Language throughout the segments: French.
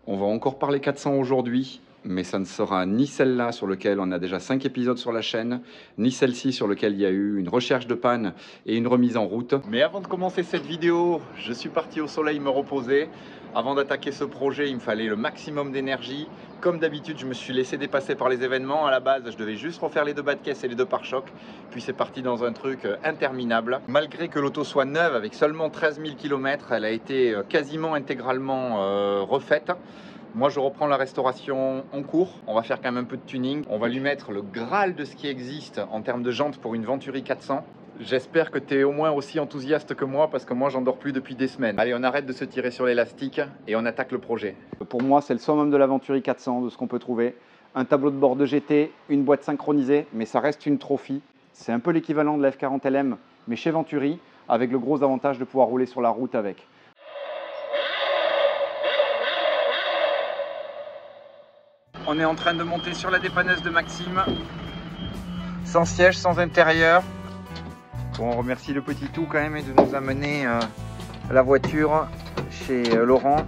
On va encore parler 400 aujourd'hui, mais ça ne sera ni celle-là sur laquelle on a déjà 5 épisodes sur la chaîne, ni celle-ci sur laquelle il y a eu une recherche de panne et une remise en route. Mais avant de commencer cette vidéo, je suis parti au soleil me reposer. Avant d'attaquer ce projet, il me fallait le maximum d'énergie. Comme d'habitude, je me suis laissé dépasser par les événements. À la base, je devais juste refaire les 2 bas de caisse et les 2 pare-chocs. Puis c'est parti dans un truc interminable. Malgré que l'auto soit neuve, avec seulement 13 000 km, elle a été quasiment intégralement refaite. Moi, je reprends la restauration en cours. On va faire quand même un peu de tuning. On va lui mettre le Graal de ce qui existe en termes de jantes pour une Venturi 400. J'espère que tu es au moins aussi enthousiaste que moi parce que moi, j'en dors plus depuis des semaines. Allez, on arrête de se tirer sur l'élastique et on attaque le projet. Pour moi, c'est le summum de la Venturi 400, de ce qu'on peut trouver. Un tableau de bord de GT, une boîte synchronisée, mais ça reste une trophy. C'est un peu l'équivalent de la F40 LM, mais chez Venturi, avec le gros avantage de pouvoir rouler sur la route avec. On est en train de monter sur la dépanneuse de Maxime, sans siège, sans intérieur. Bon, on remercie le petit tout quand même de nous amener la voiture chez Laurent.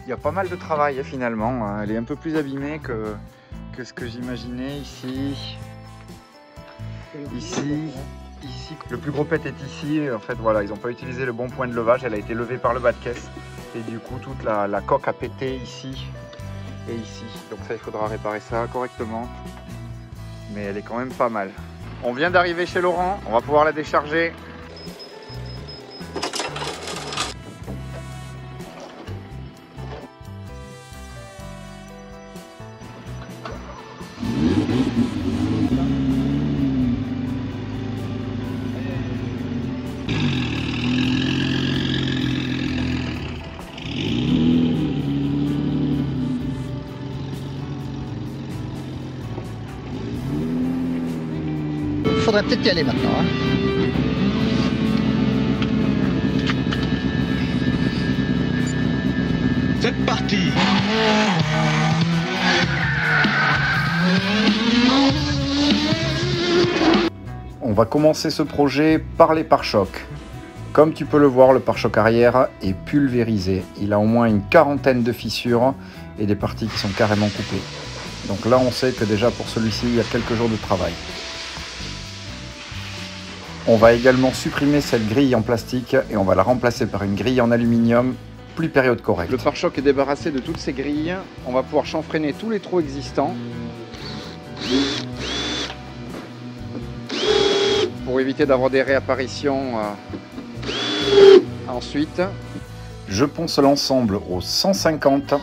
Il y a pas mal de travail finalement. Elle est un peu plus abîmée que ce que j'imaginais ici. Ici. Le plus gros pet est ici. En fait, voilà, ils n'ont pas utilisé le bon point de levage. Elle a été levée par le bas de caisse. Et du coup, toute la coque a pété ici et ici. Donc ça, il faudra réparer ça correctement. Mais elle est quand même pas mal. On vient d'arriver chez Laurent, on va pouvoir la décharger. Faudrait peut-être y aller maintenant. Hein. C'est parti. On va commencer ce projet par les pare-chocs. Comme tu peux le voir, le pare-choc arrière est pulvérisé. Il a au moins une 40aine de fissures et des parties qui sont carrément coupées. Donc là, on sait que déjà pour celui-ci, il y a quelques jours de travail. On va également supprimer cette grille en plastique et on va la remplacer par une grille en aluminium plus période correcte. Le pare-choc est débarrassé de toutes ces grilles. On va pouvoir chanfreiner tous les trous existants pour éviter d'avoir des réapparitions ensuite. Je ponce l'ensemble au 150,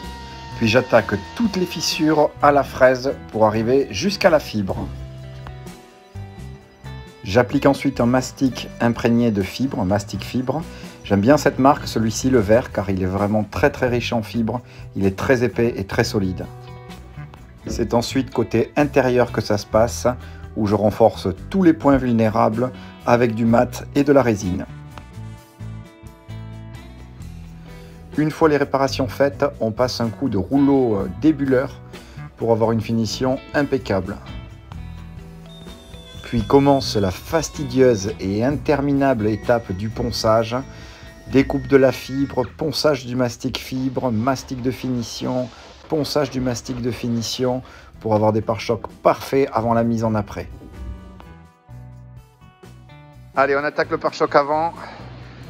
puis j'attaque toutes les fissures à la fraise pour arriver jusqu'à la fibre. J'applique ensuite un mastic imprégné de fibres, mastic fibre. J'aime bien cette marque, celui-ci le vert, car il est vraiment très riche en fibres. Il est très épais et très solide. C'est ensuite côté intérieur que ça se passe, où je renforce tous les points vulnérables avec du mat et de la résine. Une fois les réparations faites, on passe un coup de rouleau débuleur pour avoir une finition impeccable. Puis commence la fastidieuse et interminable étape du ponçage. Découpe de la fibre, ponçage du mastic fibre, mastic de finition, ponçage du mastic de finition pour avoir des pare-chocs parfaits avant la mise en après. Allez, on attaque le pare-choc avant.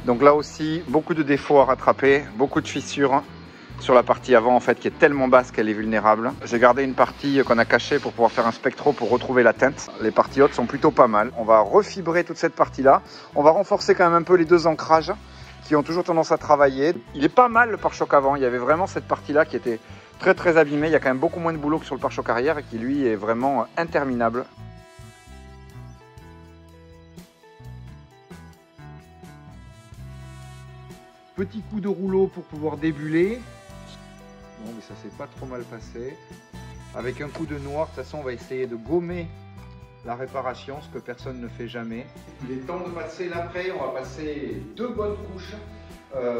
Donc là aussi, beaucoup de défauts à rattraper, beaucoup de fissures sur la partie avant en fait qui est tellement basse qu'elle est vulnérable. J'ai gardé une partie qu'on a cachée pour pouvoir faire un spectro pour retrouver la teinte. Les parties hautes sont plutôt pas mal. On va refibrer toute cette partie là. On va renforcer quand même un peu les 2 ancrages qui ont toujours tendance à travailler. Il est pas mal le pare-choc avant. Il y avait vraiment cette partie là qui était très abîmée. Il y a quand même beaucoup moins de boulot que sur le pare-choc arrière et qui lui est vraiment interminable. Petit coup de rouleau pour pouvoir débuler. Bon, mais ça s'est pas trop mal passé. Avec un coup de noir, de toute façon, on va essayer de gommer la réparation, ce que personne ne fait jamais. Il est temps de passer l'après. On va passer 2 bonnes couches.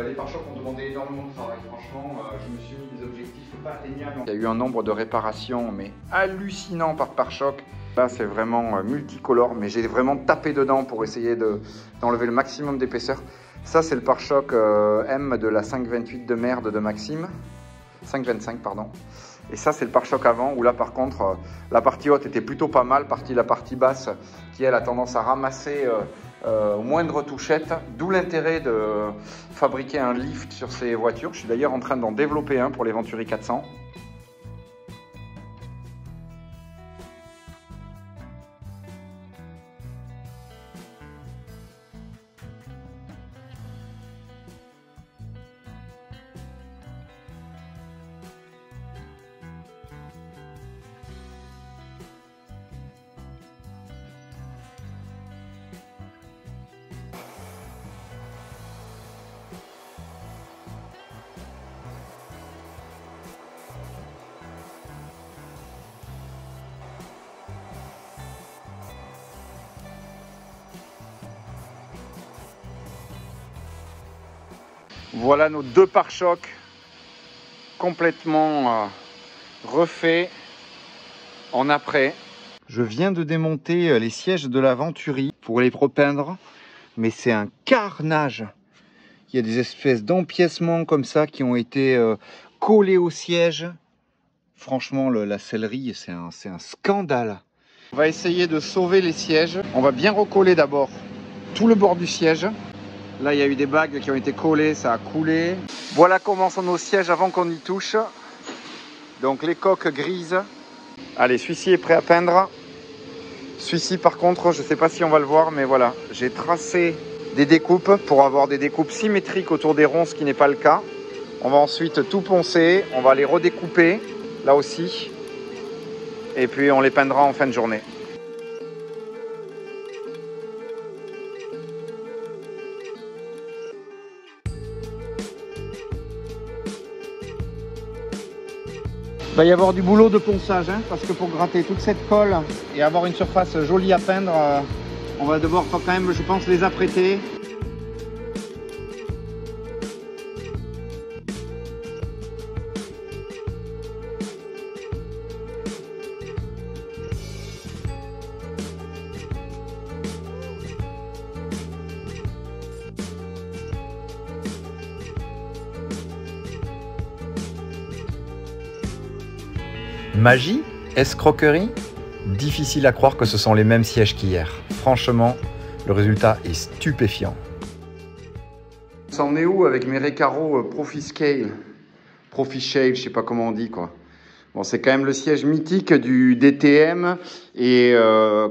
Les pare-chocs ont demandé énormément de travail. Franchement, je me suis mis des objectifs pas atteignables. Il y a eu un nombre de réparations, mais hallucinant par pare-choc. Là, c'est vraiment multicolore, mais j'ai vraiment tapé dedans pour essayer d'enlever le maximum d'épaisseur. Ça, c'est le pare-choc M de la 528 de merde de Maxime. 5,25 pardon. Et ça, c'est le pare-choc avant, où là, par contre, la partie haute était plutôt pas mal. La partie basse, qui, elle, a tendance à ramasser moindre touchette. D'où l'intérêt de fabriquer un lift sur ces voitures. Je suis d'ailleurs en train d'en développer un pour les Venturi 400. Voilà nos deux pare-chocs complètement refaits en après. Je viens de démonter les sièges de la Venturi pour les repeindre, mais c'est un carnage. Il y a des espèces d'empiècements comme ça qui ont été collés au siège. Franchement, la sellerie, c'est un scandale. On va essayer de sauver les sièges. On va bien recoller d'abord tout le bord du siège. Là, il y a eu des bagues qui ont été collées, ça a coulé. Voilà comment sont nos sièges avant qu'on y touche. Donc les coques grises. Allez, celui-ci est prêt à peindre. Celui-ci, par contre, je ne sais pas si on va le voir, mais voilà. J'ai tracé des découpes pour avoir des découpes symétriques autour des ronds, ce qui n'est pas le cas. On va ensuite tout poncer. On va les redécouper, là aussi. Et puis, on les peindra en fin de journée. Il va y avoir du boulot de ponçage, hein, parce que pour gratter toute cette colle et avoir une surface jolie à peindre, on va devoir quand même, je pense, les apprêter. Magie? Escroquerie? Difficile à croire que ce sont les mêmes sièges qu'hier. Franchement, le résultat est stupéfiant. Ça en est où avec mes Recaro Profiscale, Profishave, je sais pas comment on dit quoi. Bon, c'est quand même le siège mythique du DTM et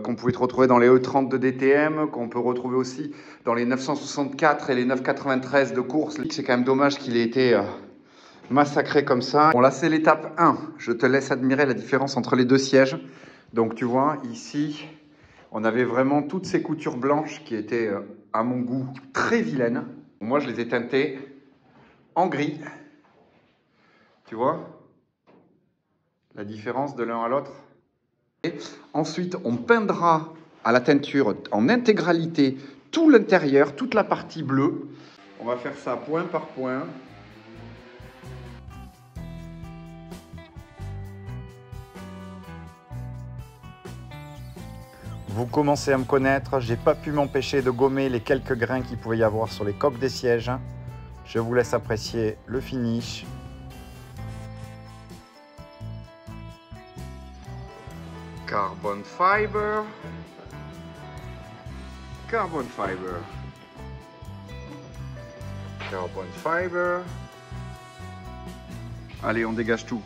qu'on pouvait retrouver dans les E30 de DTM, qu'on peut retrouver aussi dans les 964 et les 993 de course. C'est quand même dommage qu'il ait été massacré comme ça. Bon, là c'est l'étape 1. Je te laisse admirer la différence entre les deux sièges. Donc tu vois, ici, on avait vraiment toutes ces coutures blanches qui étaient, à mon goût, très vilaines. Moi, je les ai teintées en gris. Tu vois la différence de l'un à l'autre. Et ensuite, on peindra à la teinture en intégralité tout l'intérieur, toute la partie bleue. On va faire ça point par point. Vous commencez à me connaître, j'ai pas pu m'empêcher de gommer les quelques grains qu'il pouvait y avoir sur les coques des sièges. Je vous laisse apprécier le finish. Carbon fiber. Carbon fiber. Carbon fiber. Allez, on dégage tout.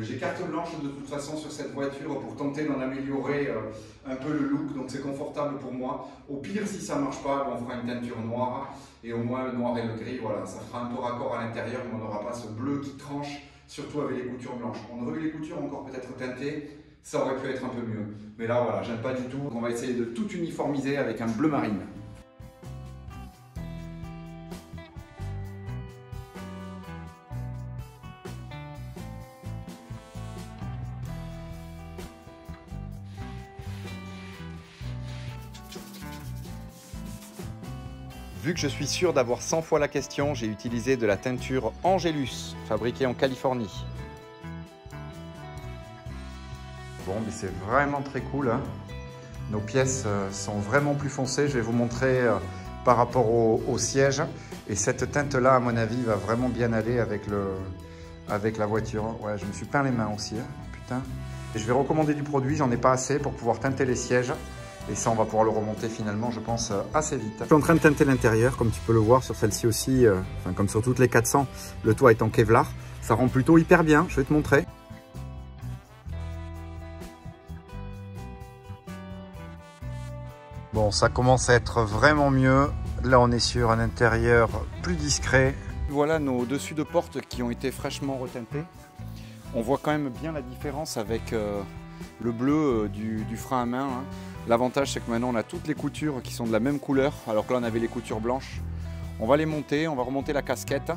J'ai carte blanche de toute façon sur cette voiture pour tenter d'en améliorer un peu le look, donc c'est confortable pour moi. Au pire, si ça ne marche pas, on fera une teinture noire et au moins le noir et le gris, voilà, ça fera un peu raccord à l'intérieur, mais on n'aura pas ce bleu qui tranche, surtout avec les coutures blanches. On aurait eu les coutures encore peut-être teintées, ça aurait pu être un peu mieux. Mais là, voilà, j'aime pas du tout. On va essayer de tout uniformiser avec un bleu marine. Vu que je suis sûr d'avoir 100 fois la question, j'ai utilisé de la teinture Angelus, fabriquée en Californie. Bon, mais c'est vraiment très cool, hein. Nos pièces sont vraiment plus foncées. Je vais vous montrer par rapport au siège. Et cette teinte-là, à mon avis, va vraiment bien aller avec la voiture. Ouais, je me suis peint les mains aussi, hein. Putain. Et je vais recommander du produit, j'en ai pas assez pour pouvoir teinter les sièges. Et ça, on va pouvoir le remonter finalement, je pense, assez vite. Je suis en train de teinter l'intérieur, comme tu peux le voir sur celle-ci aussi, comme sur toutes les 400. Le toit est en Kevlar. Ça rend plutôt hyper bien, je vais te montrer. Bon, ça commence à être vraiment mieux. Là, on est sur un intérieur plus discret. Voilà nos dessus de porte qui ont été fraîchement reteintés. On voit quand même bien la différence avec le bleu du frein à main, hein. L'avantage, c'est que maintenant, on a toutes les coutures qui sont de la même couleur, alors que là, on avait les coutures blanches. On va les monter, on va remonter la casquette,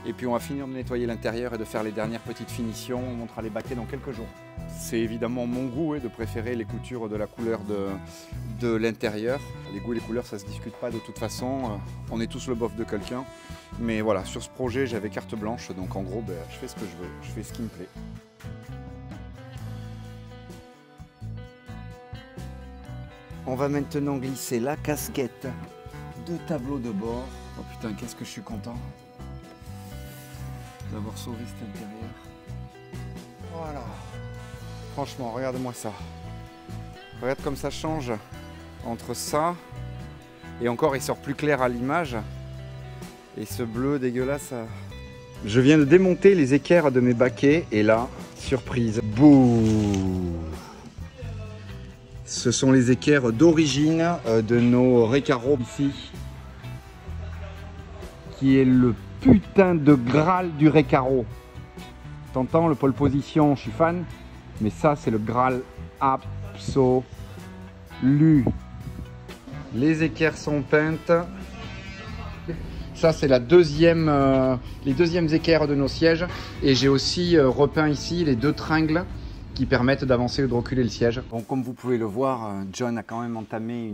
et puis on va finir de nettoyer l'intérieur et de faire les dernières petites finitions. On montera les baquets dans quelques jours. C'est évidemment mon goût de préférer les coutures de la couleur de l'intérieur. Les goûts et les couleurs, ça ne se discute pas de toute façon. On est tous le bof de quelqu'un. Mais voilà, sur ce projet, j'avais carte blanche, donc en gros, je fais ce que je veux, je fais ce qui me plaît. On va maintenant glisser la casquette de tableau de bord. Oh putain, qu'est-ce que je suis content d'avoir sauvé cet intérieur. Voilà. Franchement, regarde-moi ça. Regarde comme ça change entre ça et encore il sort plus clair à l'image. Et ce bleu dégueulasse. Je viens de démonter les équerres de mes baquets et là, surprise, bouh! Ce sont les équerres d'origine de nos Recaro ici, qui est le putain de Graal du Recaro. T'entends, le pole position, je suis fan, mais ça c'est le Graal absolu. Les équerres sont peintes. Ça c'est la les deuxièmes équerres de nos sièges. Et j'ai aussi repeint ici les deux tringles qui permettent d'avancer ou de reculer le siège. Bon, comme vous pouvez le voir, John a quand même entamé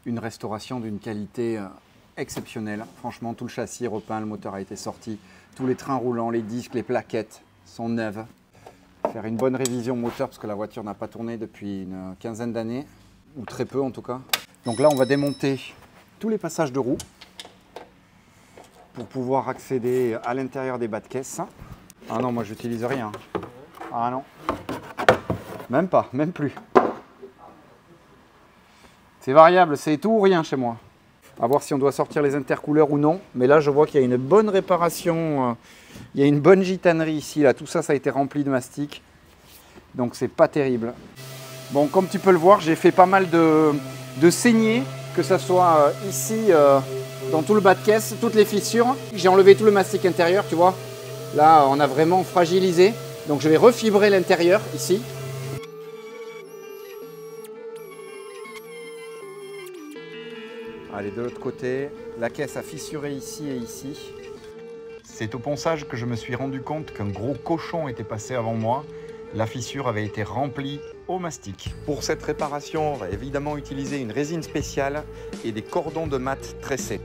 une restauration d'une qualité exceptionnelle. Franchement, tout le châssis est repeint, le moteur a été sorti, tous les trains roulants, les disques, les plaquettes sont neuves. Faire une bonne révision moteur parce que la voiture n'a pas tourné depuis une quinzaine d'années, ou très peu en tout cas. Donc là, on va démonter tous les passages de roues pour pouvoir accéder à l'intérieur des bas de caisse. Ah non, moi j'utilise rien. Ah non. Même pas, même plus. C'est variable, c'est tout ou rien chez moi. À voir si on doit sortir les intercouleurs ou non. Mais là, je vois qu'il y a une bonne réparation. Il y a une bonne gitanerie ici. Là, tout ça, ça a été rempli de mastic. Donc, c'est pas terrible. Bon, comme tu peux le voir, j'ai fait pas mal de saignées. Que ce soit ici, dans tout le bas de caisse, toutes les fissures. J'ai enlevé tout le mastic intérieur, tu vois. Là, on a vraiment fragilisé. Donc, je vais refibrer l'intérieur ici. Allez, de l'autre côté, la caisse a fissuré ici et ici. C'est au ponçage que je me suis rendu compte qu'un gros cochon était passé avant moi. La fissure avait été remplie au mastic. Pour cette réparation, on va évidemment utiliser une résine spéciale et des cordons de mat tressés.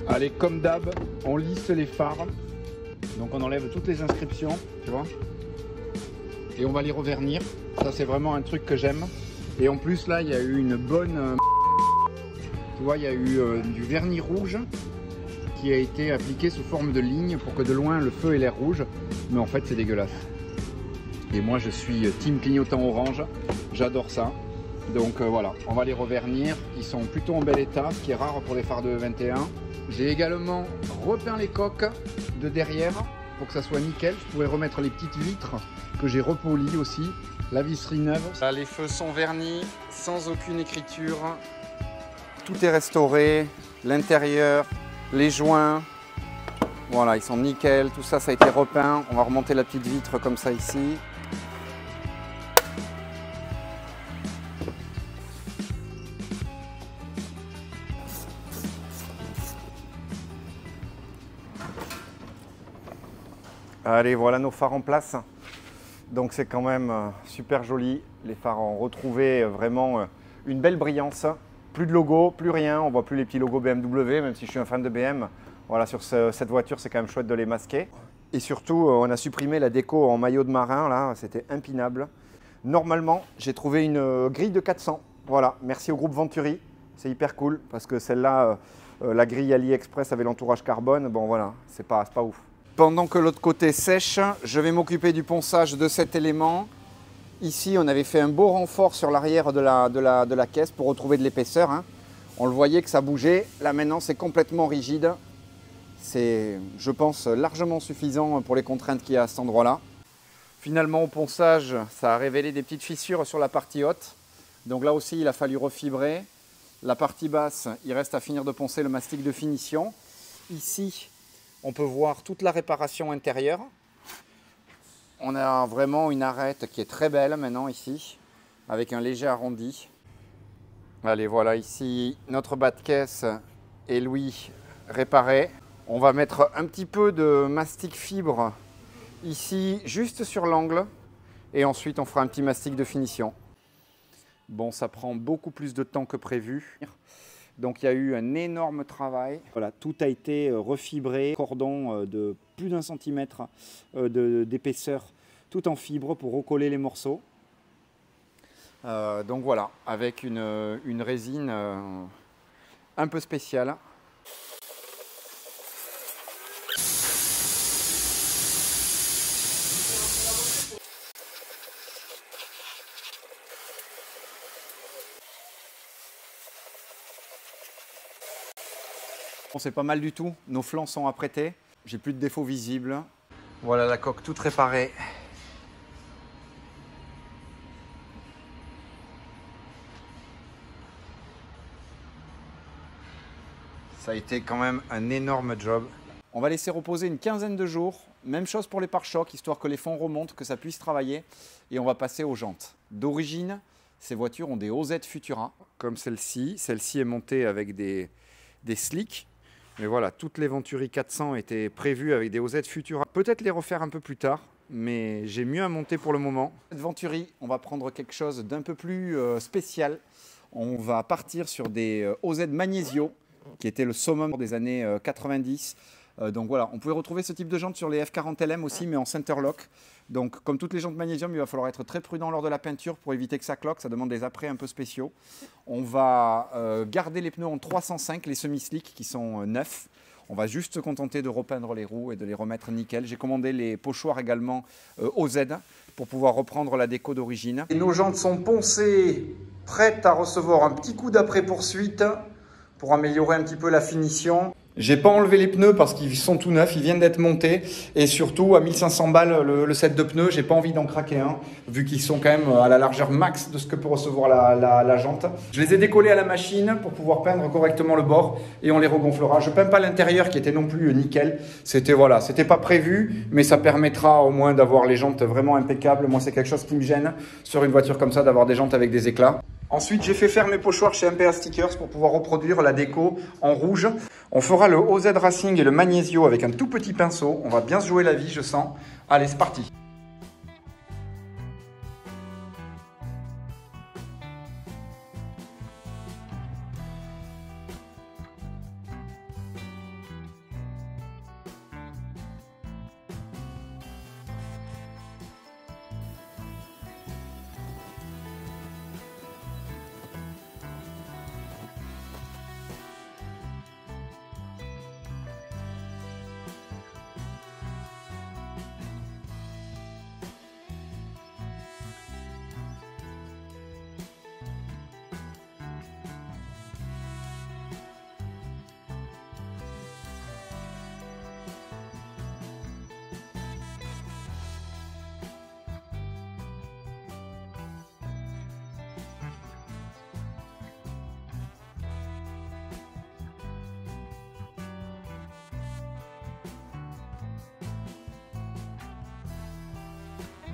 Allez, comme d'hab, on lisse les phares. Donc on enlève toutes les inscriptions, tu vois. Et on va les revernir. Ça, c'est vraiment un truc que j'aime. Et en plus, là, il y a eu une bonne... tu vois, il y a eu du vernis rouge qui a été appliqué sous forme de ligne pour que de loin, le feu ait l'air rouge. Mais en fait, c'est dégueulasse. Et moi, je suis team clignotant orange. J'adore ça. Donc voilà, on va les revernir. Ils sont plutôt en bel état, ce qui est rare pour les phares de 21. J'ai également repeint les coques de derrière pour que ça soit nickel. Je pourrais remettre les petites vitres que j'ai repolies aussi. La visserie neuve. Là, les feux sont vernis, sans aucune écriture. Tout est restauré. L'intérieur, les joints. Voilà, ils sont nickel. Tout ça, ça a été repeint. On va remonter la petite vitre comme ça ici. Allez, voilà nos phares en place. Donc c'est quand même super joli. Les phares ont retrouvé vraiment une belle brillance. Plus de logo, plus rien. On voit plus les petits logos BMW, même si je suis un fan de BM. Voilà, sur cette voiture, c'est quand même chouette de les masquer. Et surtout, on a supprimé la déco en maillot de marin, là, c'était impinable. Normalement, j'ai trouvé une grille de 400. Voilà, merci au groupe Venturi, c'est hyper cool, parce que celle-là, la grille AliExpress avec l'entourage carbone, bon voilà, c'est pas ouf. Pendant que l'autre côté sèche, je vais m'occuper du ponçage de cet élément. Ici, on avait fait un beau renfort sur l'arrière de la caisse pour retrouver de l'épaisseur, hein. On le voyait que ça bougeait. Là, maintenant, c'est complètement rigide. C'est, je pense, largement suffisant pour les contraintes qu'il y a à cet endroit-là. Finalement, au ponçage, ça a révélé des petites fissures sur la partie haute. Donc là aussi, il a fallu refibrer. La partie basse, il reste à finir de poncer le mastic de finition. Ici, on peut voir toute la réparation intérieure. On a vraiment une arête qui est très belle maintenant ici, avec un léger arrondi. Allez, voilà ici notre bas de caisse et Louis réparé. On va mettre un petit peu de mastic fibre ici, juste sur l'angle. Et ensuite, on fera un petit mastic de finition. Bon, ça prend beaucoup plus de temps que prévu. Donc, il y a eu un énorme travail. Voilà, tout a été refibré. Cordon de plus d'1 centimètre d'épaisseur, tout en fibre pour recoller les morceaux. Donc voilà, avec une résine un peu spéciale. Bon, c'est pas mal du tout, nos flancs sont apprêtés, j'ai plus de défauts visibles. Voilà la coque toute réparée. Ça a été quand même un énorme job. On va laisser reposer une quinzaine de jours. Même chose pour les pare-chocs, histoire que les fonds remontent, que ça puisse travailler. Et on va passer aux jantes. D'origine, ces voitures ont des OZ Futura, comme celle-ci. Celle-ci est montée avec des slicks. Mais voilà, toutes les Venturi 400 étaient prévues avec des OZ Futura. Peut-être les refaire un peu plus tard, mais j'ai mieux à monter pour le moment. Cette Venturi, on va prendre quelque chose d'un peu plus spécial. On va partir sur des OZ Magnesio, qui était le summum des années 90. Donc voilà, on pouvait retrouver ce type de jantes sur les F40 LM aussi, mais en centerlock. Donc comme toutes les jantes magnésium, il va falloir être très prudent lors de la peinture pour éviter que ça cloque. Ça demande des apprêts un peu spéciaux. On va garder les pneus en 305, les semi-slick qui sont neufs. On va juste se contenter de repeindre les roues et de les remettre nickel. J'ai commandé les pochoirs également OZ pour pouvoir reprendre la déco d'origine. Et nos jantes sont poncées, prêtes à recevoir un petit coup d'après-poursuite pour améliorer un petit peu la finition. J'ai pas enlevé les pneus parce qu'ils sont tout neufs, ils viennent d'être montés. Et surtout, à 1500 balles le set de pneus, j'ai pas envie d'en craquer un, vu qu'ils sont quand même à la largeur max de ce que peut recevoir la jante. Je les ai décollés à la machine pour pouvoir peindre correctement le bord et on les regonflera. Je peins pas l'intérieur qui était non plus nickel. C'était voilà, c'était pas prévu, mais ça permettra au moins d'avoir les jantes vraiment impeccables. Moi, c'est quelque chose qui me gêne sur une voiture comme ça, d'avoir des jantes avec des éclats. Ensuite, j'ai fait faire mes pochoirs chez MPA Stickers pour pouvoir reproduire la déco en rouge. On fera le OZ Racing et le Magnesio avec un tout petit pinceau. On va bien se jouer la vie, je sens. Allez, c'est parti.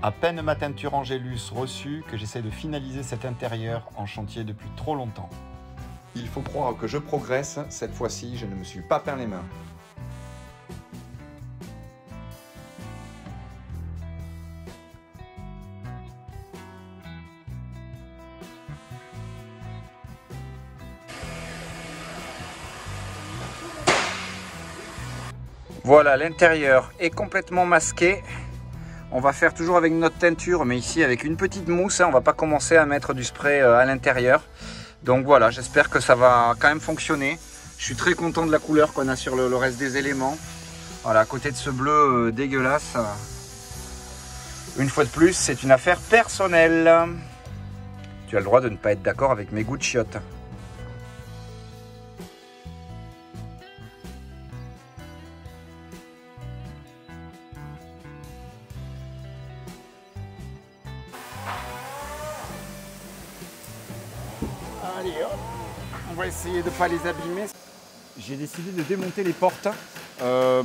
À peine ma teinture Angélus reçue que j'essaie de finaliser cet intérieur en chantier depuis trop longtemps. Il faut croire que je progresse. Cette fois-ci, je ne me suis pas peint les mains. Voilà, l'intérieur est complètement masqué. On va faire toujours avec notre teinture, mais ici avec une petite mousse. On va pas commencer à mettre du spray à l'intérieur. Donc voilà, j'espère que ça va quand même fonctionner. Je suis très content de la couleur qu'on a sur le reste des éléments. Voilà, à côté de ce bleu dégueulasse. Une fois de plus, c'est une affaire personnelle. Tu as le droit de ne pas être d'accord avec mes goûts de chiottes. Allez hop, on va essayer de ne pas les abîmer. J'ai décidé de démonter les portes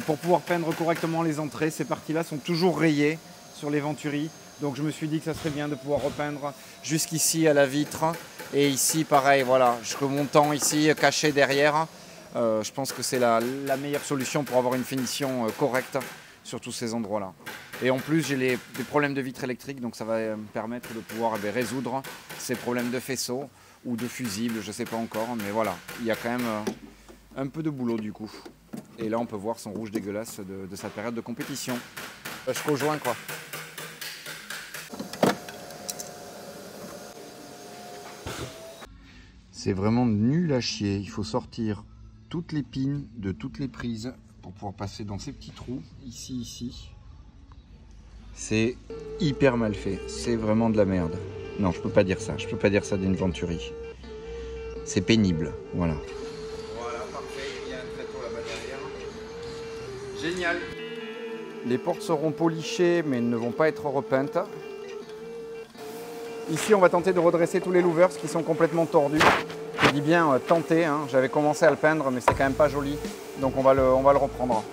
pour pouvoir peindre correctement les entrées. Ces parties-là sont toujours rayées sur les Venturi. Donc je me suis dit que ça serait bien de pouvoir repeindre jusqu'ici à la vitre. Et ici pareil, voilà, jusqu'au montant ici caché derrière. Je pense que c'est la meilleure solution pour avoir une finition correcte sur tous ces endroits-là. Et en plus j'ai des problèmes de vitre électrique, donc ça va me permettre de pouvoir résoudre ces problèmes de faisceaux ou de fusibles, je ne sais pas encore. Mais voilà, il y a quand même un peu de boulot du coup. Et là on peut voir son rouge dégueulasse de sa période de compétition. Je rejoins quoi. C'est vraiment nul à chier. Il faut sortir toutes les pins de toutes les prises pour pouvoir passer dans ces petits trous. Ici. C'est hyper mal fait. C'est vraiment de la merde. Non, je peux pas dire ça. Je peux pas dire ça d'une Venturi. C'est pénible. Voilà. Voilà, parfait. Il y a un tréteau là-bas derrière. Génial. Les portes seront polichées, mais ne vont pas être repeintes. Ici, on va tenter de redresser tous les louvers qui sont complètement tordus. Je dis bien tenter, hein. J'avais commencé à le peindre, mais c'est quand même pas joli. Donc on va le reprendre.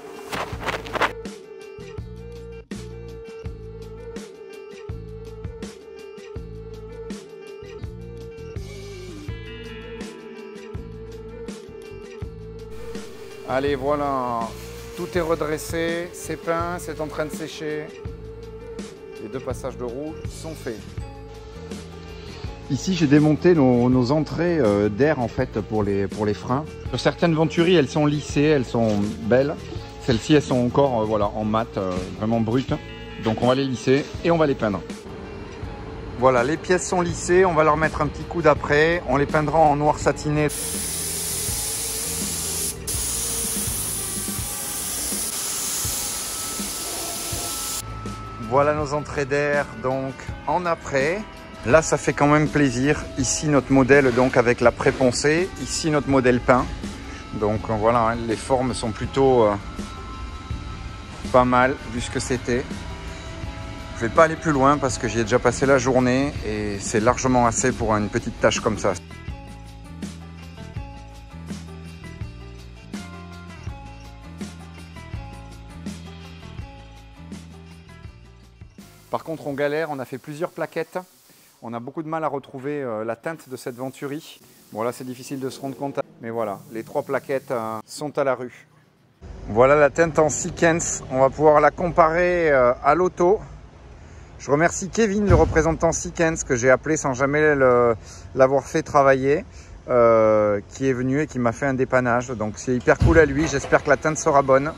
Allez, voilà. Tout est redressé, c'est peint, c'est en train de sécher. Les 2 passages de roue sont faits. Ici, j'ai démonté nos entrées d'air en fait pour les freins. Sur certaines Venturi, elles sont lissées, elles sont belles. Celles-ci, elles sont encore voilà, en mat, vraiment brutes. Donc on va les lisser et on va les peindre. Voilà, les pièces sont lissées, on va leur mettre un petit coup d'après. On les peindra en noir satiné. Voilà nos entrées d'air donc en après. Là, ça fait quand même plaisir. Ici, notre modèle donc avec la pré-poncée. Ici, notre modèle peint. Donc voilà, hein, les formes sont plutôt pas mal vu ce que c'était. Je vais pas aller plus loin parce que j'y ai déjà passé la journée et c'est largement assez pour une petite tâche comme ça. Par contre, on galère, on a fait plusieurs plaquettes. On a beaucoup de mal à retrouver la teinte de cette Venturi. Bon là c'est difficile de se rendre compte, mais voilà, les 3 plaquettes sont à la rue. Voilà la teinte en Seekens, on va pouvoir la comparer à l'auto. Je remercie Kevin, le représentant Seekens, que j'ai appelé sans jamais l'avoir fait travailler, qui est venu et qui m'a fait un dépannage. Donc c'est hyper cool à lui, j'espère que la teinte sera bonne.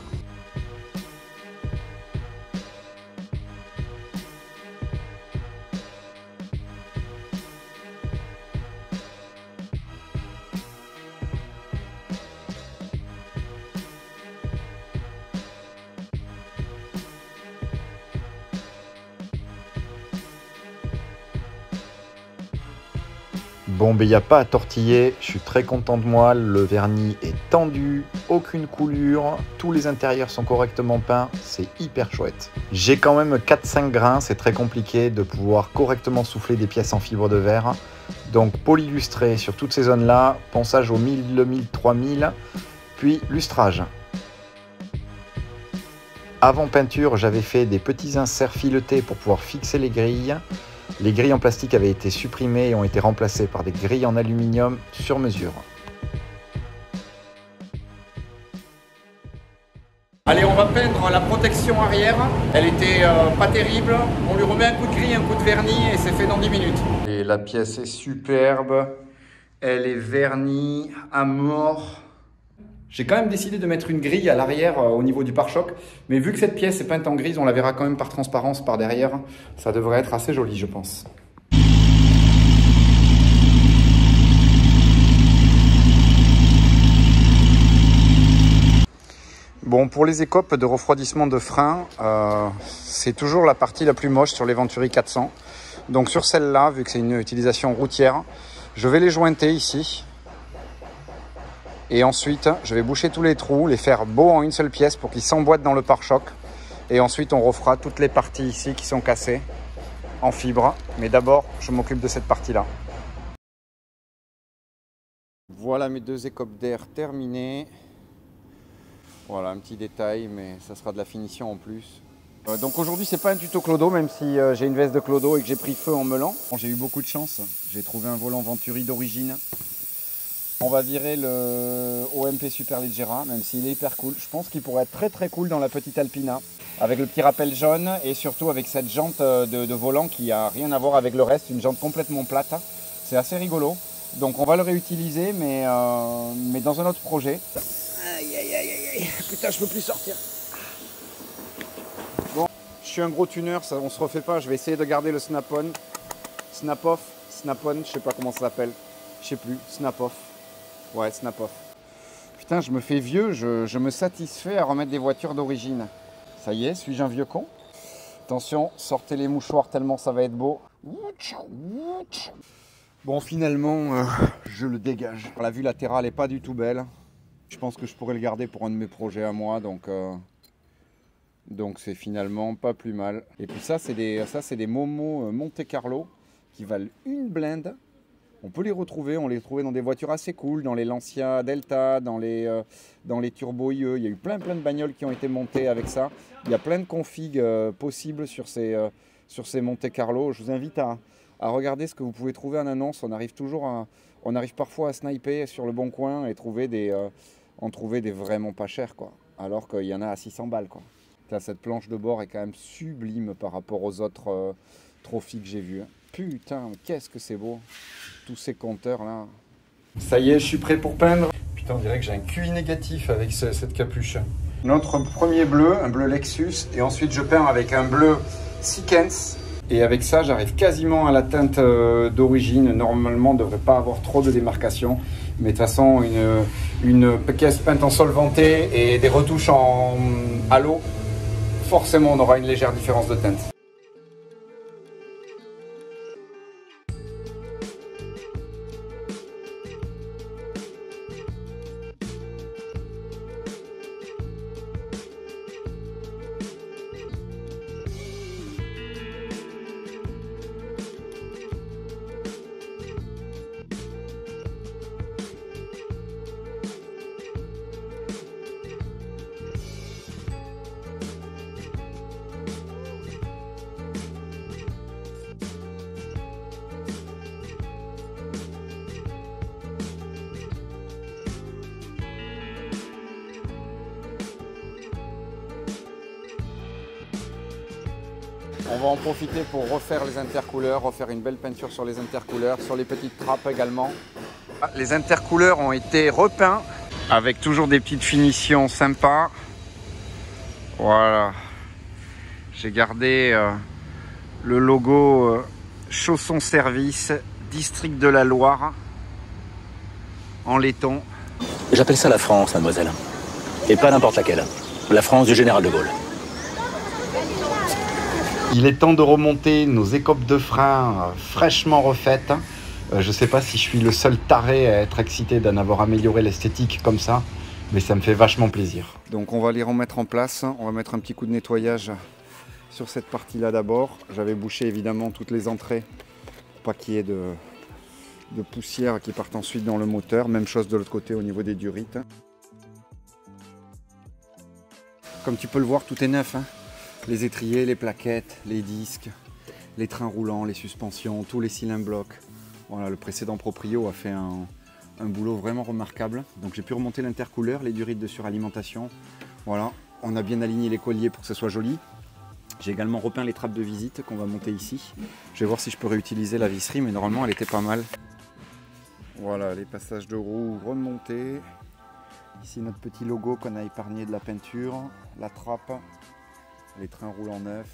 Bon, ben il n'y a pas à tortiller, je suis très content de moi, le vernis est tendu, aucune coulure, tous les intérieurs sont correctement peints, c'est hyper chouette. J'ai quand même 4-5 grains, c'est très compliqué de pouvoir correctement souffler des pièces en fibre de verre. Donc polylustré sur toutes ces zones-là, ponçage au 1000, 1000, 3000, puis lustrage. Avant peinture, j'avais fait des petits inserts filetés pour pouvoir fixer les grilles. Les grilles en plastique avaient été supprimées et ont été remplacées par des grilles en aluminium sur mesure. Allez, on va peindre la protection arrière. Elle était pas terrible. On lui remet un coup de grille, un coup de vernis et c'est fait dans 10 minutes. Et la pièce est superbe. Elle est vernie à mort. J'ai quand même décidé de mettre une grille à l'arrière au niveau du pare-choc, mais vu que cette pièce est peinte en grise, on la verra quand même par transparence par derrière. Ça devrait être assez joli, je pense. Bon, pour les écopes de refroidissement de frein, c'est toujours la partie la plus moche sur les Venturi 400. Donc sur celle-là, vu que c'est une utilisation routière, je vais les jointer ici. Et ensuite, je vais boucher tous les trous, les faire beaux en une seule pièce pour qu'ils s'emboîtent dans le pare-choc. Et ensuite, on refera toutes les parties ici qui sont cassées en fibre. Mais d'abord, je m'occupe de cette partie-là. Voilà mes deux écopes d'air terminées. Voilà, un petit détail, mais ça sera de la finition en plus. Donc aujourd'hui, c'est pas un tuto clodo, même si j'ai une veste de clodo et que j'ai pris feu en meulant. Bon, j'ai eu beaucoup de chance. J'ai trouvé un volant Venturi d'origine. On va virer le OMP Superleggera, même s'il est hyper cool. Je pense qu'il pourrait être très très cool dans la petite Alpina, avec le petit rappel jaune et surtout avec cette jante de volant qui a rien à voir avec le reste, une jante complètement plate. C'est assez rigolo. Donc on va le réutiliser, mais dans un autre projet. Aïe aïe aïe aïe, putain, je peux plus sortir. Bon, je suis un gros tuner, ça, on se refait pas. Je vais essayer de garder le snap-on, snap-off, snap-on, je sais pas comment ça s'appelle. Je sais plus, snap-off. Ouais, snap-off. Putain, je me fais vieux, je me satisfais à remettre des voitures d'origine. Ça y est, suis-je un vieux con? Attention, sortez les mouchoirs tellement ça va être beau. Bon, finalement, je le dégage. La vue latérale n'est pas du tout belle. Je pense que je pourrais le garder pour un de mes projets à moi, donc c'est finalement pas plus mal. Et puis ça, c'est des Momo Monte Carlo qui valent une blinde. On peut les retrouver, on les trouvait dans des voitures assez cool, dans les Lancia Delta, dans les Turbo IE. Il y a eu plein de bagnoles qui ont été montées avec ça. Il y a plein de configs possibles sur ces Monte Carlo. Je vous invite à regarder ce que vous pouvez trouver en annonce. On arrive parfois à sniper sur le bon coin et trouver en trouver des vraiment pas chers, quoi. Alors qu'il y en a à 600 balles, quoi. Là, cette planche de bord est quand même sublime par rapport aux autres trophies que j'ai vus. Putain, qu'est-ce que c'est beau, tous ces compteurs là. Ça y est, je suis prêt pour peindre. Putain, on dirait que j'ai un QI négatif avec cette capuche. Notre premier bleu, un bleu Lexus, et ensuite je peins avec un bleu Seekens. Et avec ça, j'arrive quasiment à la teinte d'origine. Normalement, on ne devrait pas avoir trop de démarcation. Mais de toute façon, une pièce peinte en solventé et des retouches en halo, forcément, on aura une légère différence de teinte. On va en profiter pour refaire les intercouleurs, refaire une belle peinture sur les intercouleurs, sur les petites trappes également. Les intercouleurs ont été repeints avec toujours des petites finitions sympas. Voilà. J'ai gardé le logo Chausson Service, District de la Loire, en laiton. J'appelle ça la France, mademoiselle. Et pas n'importe laquelle. La France du général de Gaulle. Il est temps de remonter nos écopes de frein fraîchement refaites. Je ne sais pas si je suis le seul taré à être excité d'en avoir amélioré l'esthétique comme ça, mais ça me fait vachement plaisir. Donc on va les remettre en place. On va mettre un petit coup de nettoyage sur cette partie-là d'abord. J'avais bouché évidemment toutes les entrées pour pas qu'il y ait de poussière qui parte ensuite dans le moteur. Même chose de l'autre côté au niveau des durites. Comme tu peux le voir, tout est neuf, hein. Les étriers, les plaquettes, les disques, les trains roulants, les suspensions, tous les cylindres blocs. Voilà, le précédent proprio a fait un boulot vraiment remarquable. Donc j'ai pu remonter l'intercouleur, les durites de suralimentation. Voilà, on a bien aligné les colliers pour que ce soit joli. J'ai également repeint les trappes de visite qu'on va monter ici. Je vais voir si je peux réutiliser la visserie, mais normalement elle était pas mal. Voilà, les passages de roues remontés. Ici notre petit logo qu'on a épargné de la peinture, la trappe, les trains roulent en neuf.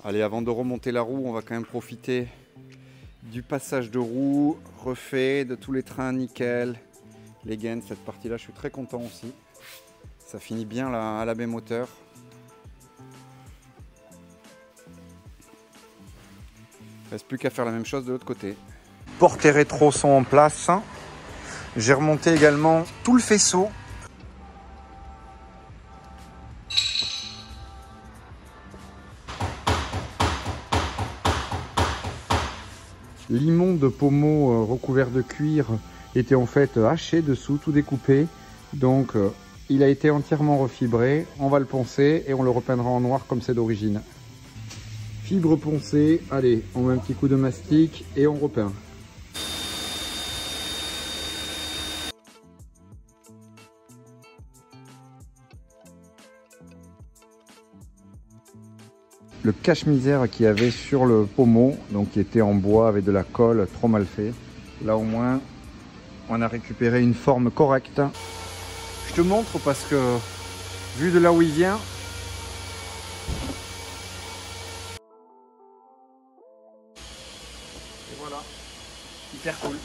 Allez, avant de remonter la roue, on va quand même profiter du passage de roue refait, de tous les trains nickel, les gaines, cette partie-là, je suis très content aussi. Ça finit bien à la baie moteur. Il ne reste plus qu'à faire la même chose de l'autre côté. Portes et rétro sont en place. J'ai remonté également tout le faisceau. L'immonde pommeau recouvert de cuir était en fait haché dessous, tout découpé. Donc il a été entièrement refibré. On va le poncer et on le repeindra en noir comme c'est d'origine. Fibre poncée, allez, on met un petit coup de mastic et on repeint. Le cache-misère qu'il y avait sur le pommeau, donc qui était en bois avec de la colle, trop mal fait. Là au moins, on a récupéré une forme correcte. Je te montre parce que, vu de là où il vient, et voilà, hyper cool.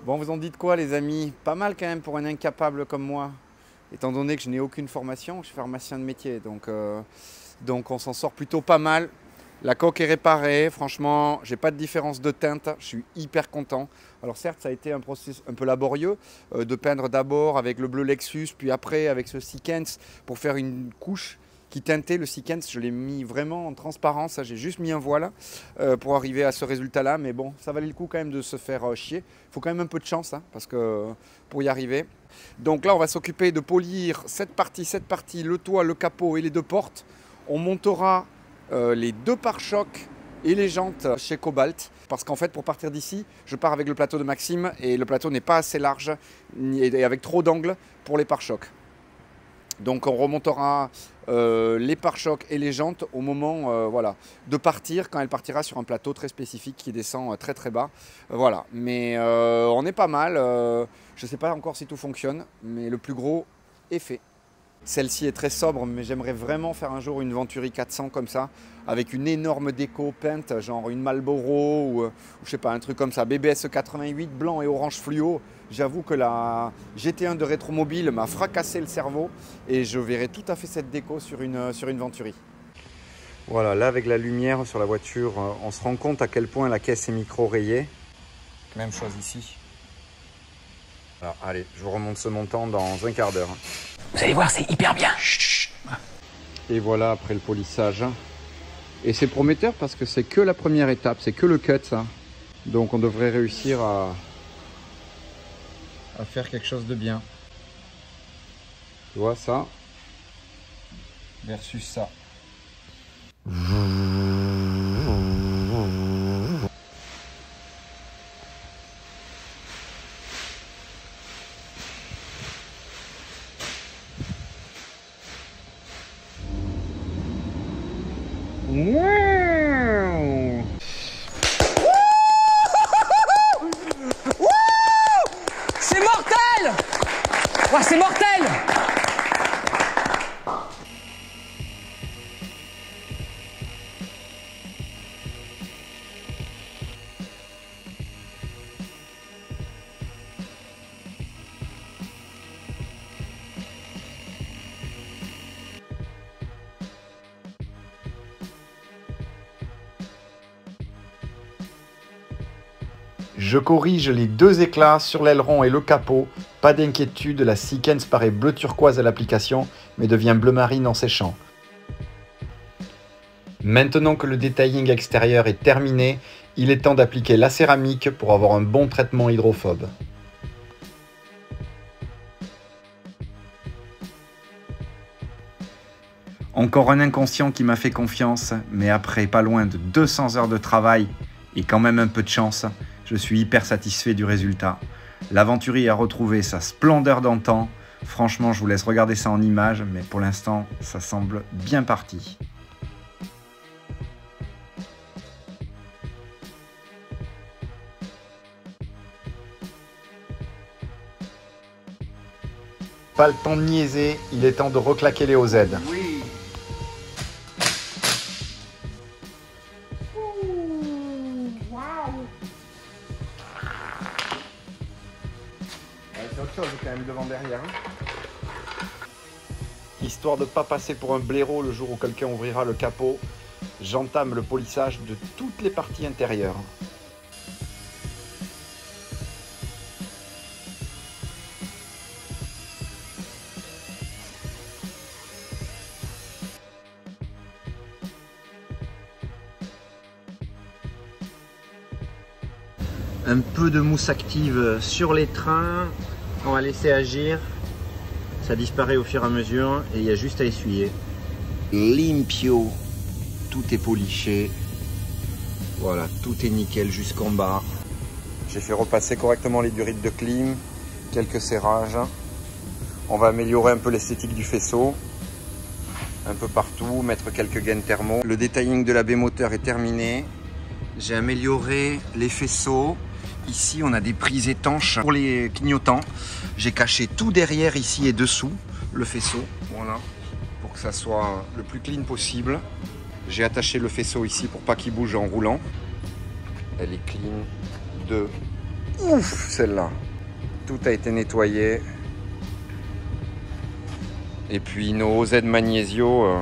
Bon, vous en dites quoi les amis? Pas mal quand même pour un incapable comme moi, étant donné que je n'ai aucune formation, je suis pharmacien de métier, donc on s'en sort plutôt pas mal. La coque est réparée, franchement, j'ai pas de différence de teinte, je suis hyper content. Alors certes, ça a été un processus un peu laborieux de peindre d'abord avec le bleu Lexus, puis après avec ce Sikens pour faire une couche qui teintait. Le Sikens, je l'ai mis vraiment en transparence, j'ai juste mis un voile pour arriver à ce résultat-là. Mais bon, ça valait le coup quand même de se faire chier. Il faut quand même un peu de chance parce que pour y arriver. Donc là, on va s'occuper de polir cette partie, le toit, le capot et les deux portes. On montera les deux pare-chocs et les jantes chez Cobalt. Parce qu'en fait, pour partir d'ici, je pars avec le plateau de Maxime et le plateau n'est pas assez large et avec trop d'angles pour les pare-chocs. Donc on remontera les pare-chocs et les jantes au moment voilà, de partir, quand elle partira sur un plateau très spécifique qui descend très très bas. Voilà, mais on est pas mal. Je ne sais pas encore si tout fonctionne, mais le plus gros est fait. Celle-ci est très sobre, mais j'aimerais vraiment faire un jour une Venturi 400 comme ça, avec une énorme déco peinte, genre une Marlboro ou je sais pas, un truc comme ça. BBS 88, blanc et orange fluo. J'avoue que la GT1 de Rétromobile m'a fracassé le cerveau et je verrai tout à fait cette déco sur une Venturi. Voilà, là avec la lumière sur la voiture, on se rend compte à quel point la caisse est micro-rayée. Même chose ici. Alors allez, je vous remonte ce montant dans un quart d'heure. Vous allez voir, c'est hyper bien. Et voilà après le polissage. Et c'est prometteur parce que c'est que la première étape, c'est que le cut ça. Donc on devrait réussir à faire quelque chose de bien. Tu vois ça versus ça. C'est mortel! Ouais, c'est mortel! Je corrige les deux éclats sur l'aileron et le capot. Pas d'inquiétude, la Sikens paraît bleu turquoise à l'application, mais devient bleu marine en séchant. Maintenant que le detailing extérieur est terminé, il est temps d'appliquer la céramique pour avoir un bon traitement hydrophobe. Encore un inconscient qui m'a fait confiance, mais après pas loin de 200 heures de travail et quand même un peu de chance, je suis hyper satisfait du résultat. La Venturi a retrouvé sa splendeur d'antan. Franchement, je vous laisse regarder ça en images, mais pour l'instant, ça semble bien parti. Pas le temps de niaiser, il est temps de reclaquer les OZ. Oui. C'est autre chose quand même devant derrière. Histoire de ne pas passer pour un blaireau le jour où quelqu'un ouvrira le capot, j'entame le polissage de toutes les parties intérieures. Un peu de mousse active sur les trains, on va laisser agir, ça disparaît au fur et à mesure et il y a juste à essuyer. Limpio, tout est poliché, voilà, tout est nickel jusqu'en bas. J'ai fait repasser correctement les durites de clim, quelques serrages. On va améliorer un peu l'esthétique du faisceau, un peu partout, mettre quelques gaines thermo. Le detailing de la baie moteur est terminé. J'ai amélioré les faisceaux. Ici, on a des prises étanches pour les clignotants. J'ai caché tout derrière ici et dessous le faisceau, voilà, pour que ça soit le plus clean possible. J'ai attaché le faisceau ici pour pas qu'il bouge en roulant. Elle est clean de ouf, celle-là. Tout a été nettoyé. Et puis nos OZ Magnesio,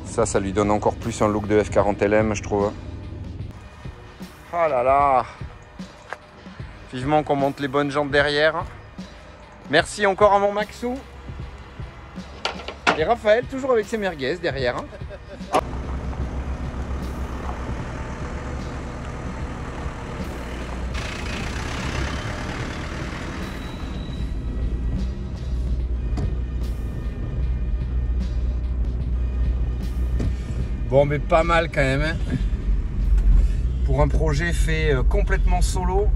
ça lui donne encore plus un look de F40 LM, je trouve. Oh là là! Vivement qu'on monte les bonnes jantes derrière. Merci encore à mon Maxou. Et Raphaël, toujours avec ses merguez derrière. Bon, mais pas mal quand même. Hein. Pour un projet fait complètement solo,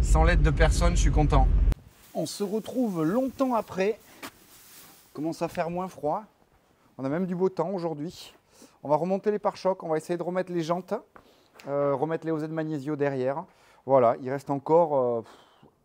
sans l'aide de personne, je suis content. On se retrouve longtemps après, commence à faire moins froid, on a même du beau temps aujourd'hui. On va remonter les pare-chocs, on va essayer de remettre les jantes, remettre les OZ Magnesio derrière. Voilà, il reste encore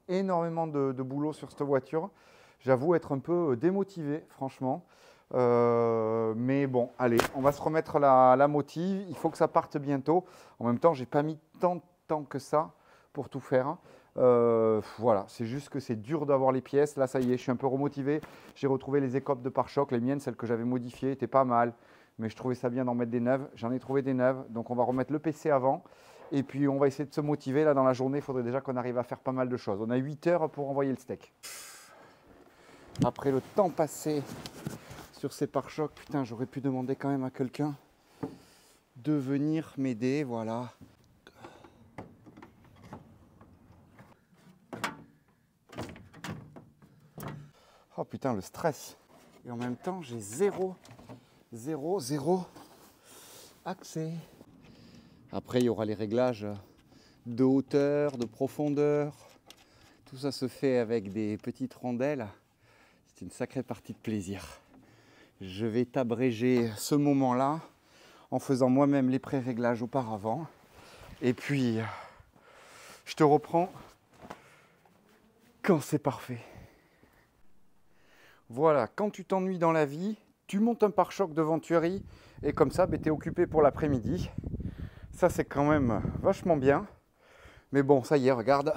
énormément de boulot sur cette voiture. J'avoue être un peu démotivé, franchement. Mais bon, allez, on va se remettre la motive. Il faut que ça parte bientôt. En même temps, j'ai pas mis tant de temps que ça pour tout faire. Voilà, c'est juste que c'est dur d'avoir les pièces. Là, ça y est, je suis un peu remotivé. J'ai retrouvé les écopes de pare-choc. Les miennes, celles que j'avais modifiées, étaient pas mal. Mais je trouvais ça bien d'en mettre des neuves. J'en ai trouvé des neuves. Donc, on va remettre le PC avant. Et puis, on va essayer de se motiver. Là, dans la journée, il faudrait déjà qu'on arrive à faire pas mal de choses. On a 8 heures pour envoyer le steak. Après le temps passé sur ces pare-chocs, putain, j'aurais pu demander quand même à quelqu'un de venir m'aider, voilà. Oh putain, le stress. Et en même temps, j'ai zéro accès. Après, il y aura les réglages de hauteur, de profondeur. Tout ça se fait avec des petites rondelles. C'est une sacrée partie de plaisir. Je vais t'abréger ce moment-là en faisant moi-même les pré-réglages auparavant. Et puis, je te reprends quand c'est parfait. Voilà, quand tu t'ennuies dans la vie, tu montes un pare-choc devant tuerie et comme ça, tu es occupé pour l'après-midi. Ça, c'est quand même vachement bien. Mais bon, ça y est, regarde,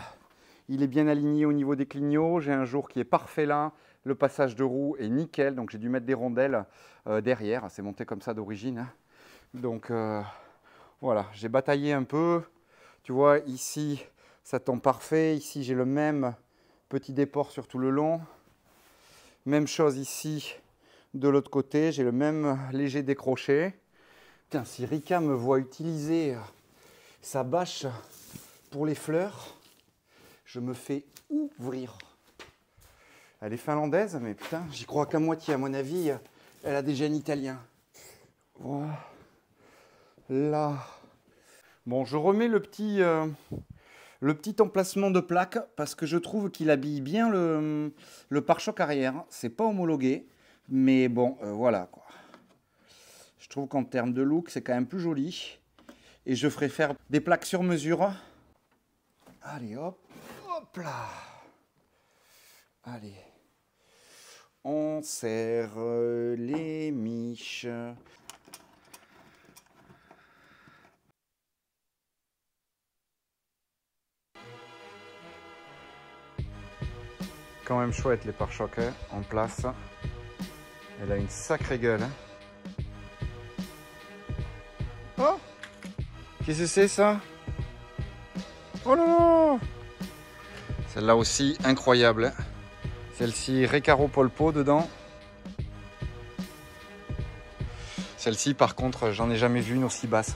il est bien aligné au niveau des clignots. J'ai un jour qui est parfait là. Le passage de roue est nickel, donc j'ai dû mettre des rondelles derrière. C'est monté comme ça d'origine. Hein. Donc voilà, j'ai bataillé un peu. Tu vois, ici, ça tombe parfait. Ici, j'ai le même petit déport sur tout le long. Même chose ici, de l'autre côté, j'ai le même léger décroché. Putain, si Rika me voit utiliser sa bâche pour les fleurs, je me fais ouvrir. Elle est finlandaise, mais putain, j'y crois qu'à moitié. À mon avis, elle a des gènes italiens. Voilà. Là. Bon, je remets le petit emplacement de plaque parce que je trouve qu'il habille bien le pare-choc arrière. C'est pas homologué, mais bon, voilà quoi. Je trouve qu'en termes de look, c'est quand même plus joli. Et je ferai faire des plaques sur mesure. Allez, hop, hop là. Allez. On serre les miches. Quand même chouette les pare-chocs en place. Elle a une sacrée gueule. Oh! Qu'est-ce que c'est ça? Oh là là! Celle-là aussi incroyable. Celle-ci Recaro Polpo dedans. Celle-ci par contre j'en ai jamais vu une aussi basse.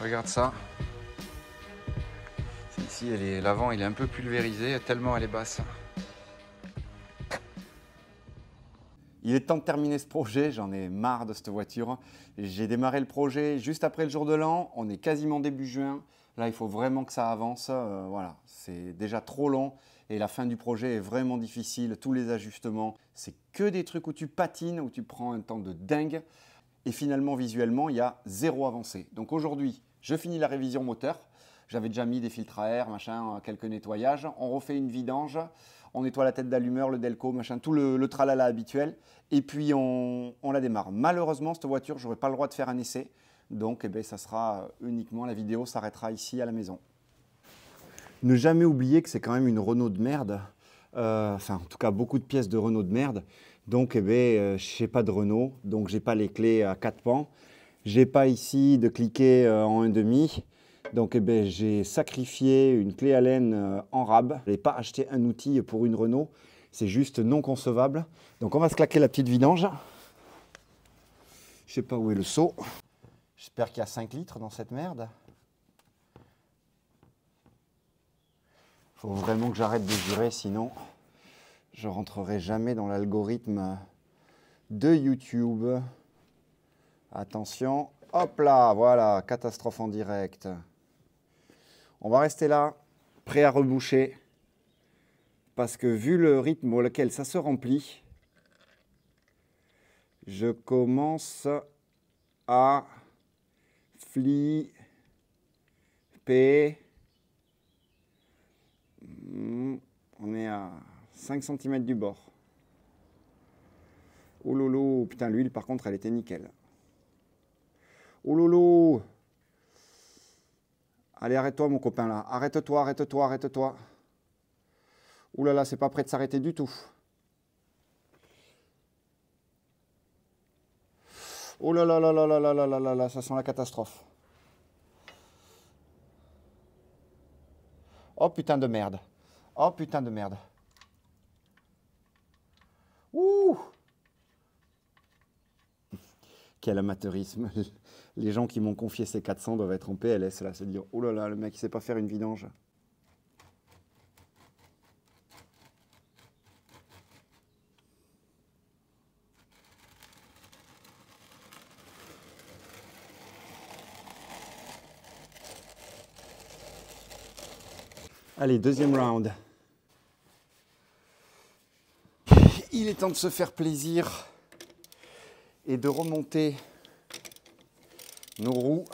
Regarde ça. Celle-ci l'avant il est un peu pulvérisé tellement elle est basse. Il est temps de terminer ce projet, j'en ai marre de cette voiture. J'ai démarré le projet juste après le jour de l'an, on est quasiment début juin. Là, il faut vraiment que ça avance. Voilà, c'est déjà trop long et la fin du projet est vraiment difficile. Tous les ajustements, c'est que des trucs où tu patines, où tu prends un temps de dingue. Et finalement, visuellement, il y a zéro avancée. Donc aujourd'hui, je finis la révision moteur. J'avais déjà mis des filtres à air, machin, quelques nettoyages. On refait une vidange. On nettoie la tête d'allumeur, le delco, machin, tout le tralala habituel. Et puis, on la démarre. Malheureusement, cette voiture, je n'aurai pas le droit de faire un essai. Donc, ça sera uniquement, la vidéo s'arrêtera ici à la maison. Ne jamais oublier que c'est quand même une Renault de merde. Enfin, en tout cas, beaucoup de pièces de Renault de merde. Donc, je n'ai pas de Renault. Donc, je n'ai pas les clés à 4 pans. Je n'ai pas ici de cliquet en 1,5. Donc, j'ai sacrifié une clé Allen en rab. Je n'ai pas acheté un outil pour une Renault. C'est juste non concevable. Donc, on va se claquer la petite vidange. Je ne sais pas où est le seau. J'espère qu'il y a 5 litres dans cette merde. Il faut vraiment que j'arrête de jurer, sinon je ne rentrerai jamais dans l'algorithme de YouTube. Attention, hop là, voilà, catastrophe en direct. On va rester là, prêt à reboucher, parce que vu le rythme auquel ça se remplit, je commence à flipper. On est à 5 cm du bord. Oh loulou, putain, l'huile par contre elle était nickel. Oh loulou. Allez, arrête-toi mon copain là. Arrête-toi, arrête-toi, arrête-toi. Ouh là là, c'est pas prêt de s'arrêter du tout. Oh là là là là là là là là là là, ça sent la catastrophe. Oh putain de merde. Oh putain de merde. Ouh. Quel amateurisme. Les gens qui m'ont confié ces 400 doivent être en PLS là, se dire oh là là, le mec il sait pas faire une vidange. Allez, deuxième round. Il est temps de se faire plaisir et de remonter nos roues